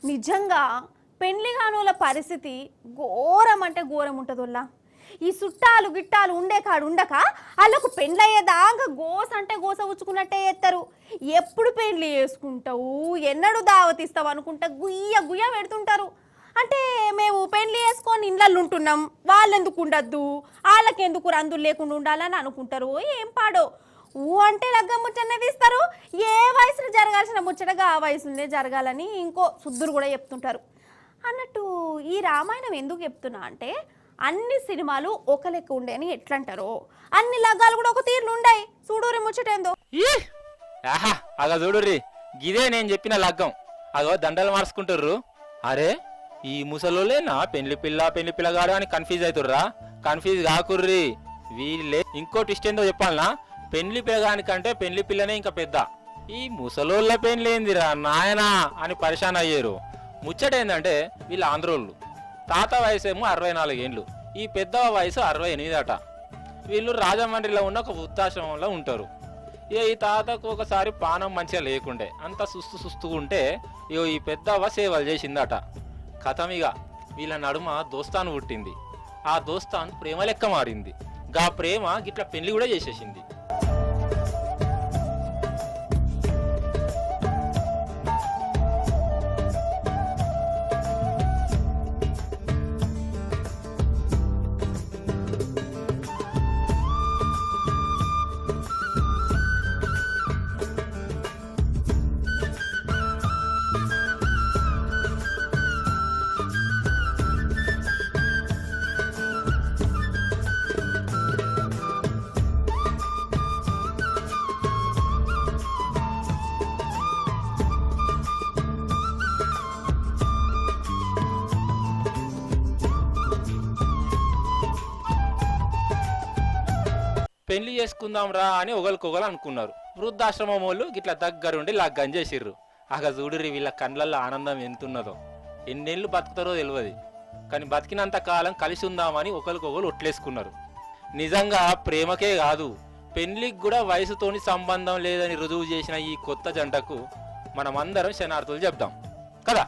నిజంగా పెండ్లి కానోళ్ళ పరిస్థితి ఘోరం అంటే ఘోరం ఉంటుందిలా. ఈ చుట్టాలు గిట్టాలు ఉండే కాడు ఉండక వాళ్ళకు పెండ్లయ్యేదాకా గోస అంటే గోస ఉచ్చుకున్నట్టే చేస్తారు. ఎప్పుడు పెండ్లి చేసుకుంటావు, ఎన్నడూ దావతిస్తావు అనుకుంటా గుయ్య గుయ్య పెడుతుంటారు. అంటే మేము పెండ్లి చేసుకొని ఇళ్ళల్లో ఉంటున్నాం, వాళ్ళెందుకు ఉండద్దు, వాళ్ళకెందుకు రందులు లేకుండా ఉండాలని అనుకుంటారు. ఏం పాడో అంటే లగ్గం ముచ్చటనే తీస్తారు. ఏ వయసులో జరగాల్సిన ముచ్చటగా ఆ వయసులోనే జరగాలని ఇంకో శుద్ధులు కూడా చెప్తుంటారు. అన్నట్టు ఈ రామాయణం ఎందుకు చెప్తున్నా అంటే, అన్ని సినిమాలు ఒక లెక్క ఉండే అని ఎట్లంటారో అన్ని లగ్గాలు కూడా ఒక తీరులు ఉండాయి. చూడూరి ముచ్చటేందో. అగ చూడుర్రి, గిదే నేను చెప్పిన లగ్గం. అగో దండలు మార్చుకుంటుర్రు. అరే ఈ ముసలోలేనా పెళ్లి పిల్లగాడు అని కన్ఫ్యూజ్ అవుతుర్రా? కన్ఫ్యూజ్ కాకుర్రి. వీళ్ళే ఇంకో ట్విస్ట్ ఏందో చెప్పాలనా, పెళ్లి పిల్లగానికంటే పెళ్లి పిల్లనే ఇంకా పెద్ద. ఈ ముసలోళ్ళ పెళ్లేందిరా నాయనా అని పరిశాన్ అయ్యారు. ముచ్చటేందంటే వీళ్ళు ఆంధ్రోళ్ళు. తాత వయసు ఏమో 64 ఏండ్లు, ఈ పెద్దవ వయసు 68 అట. వీళ్ళు రాజమండ్రిలో ఉన్న ఒక వృద్ధాశ్రమంలో ఉంటారు. ఈ తాతకు ఒకసారి పానం మంచిగా లేకుండే, అంత సుస్తుగా ఉంటే ఈ పెద్దవ సేవలు చేసిందట. కథమిగా వీళ్ళ నడుమ దోస్తాను పుట్టింది. ఆ దోస్తాన్ ప్రేమ లెక్క మారింది. గా ప్రేమ గిట్ల పెళ్లి కూడా చేసేసింది. పెళ్లి చేసుకుందాం రా అని ఒకరికొకరు అనుకున్నారు. వృద్ధాశ్రమం వాళ్ళు గిట్లా దగ్గరుండి లగ్గం చేసిర్రు. అగ చూడుర్రి వీళ్ళ కండ్లల్లో ఆనందం ఎంతున్నదో. ఎన్నేళ్ళు బతుకుతారో తెలియదు, కానీ బతికినంత కాలం కలిసి ఉందామని ఒకరికొకరు ఒట్లేసుకున్నారు. నిజంగా ప్రేమకే కాదు, పెళ్లికి కూడా వయసుతోని సంబంధం లేదని రుజువు చేసిన ఈ కొత్త జంటకు మనమందరం శనార్థులు చెప్దాం కదా.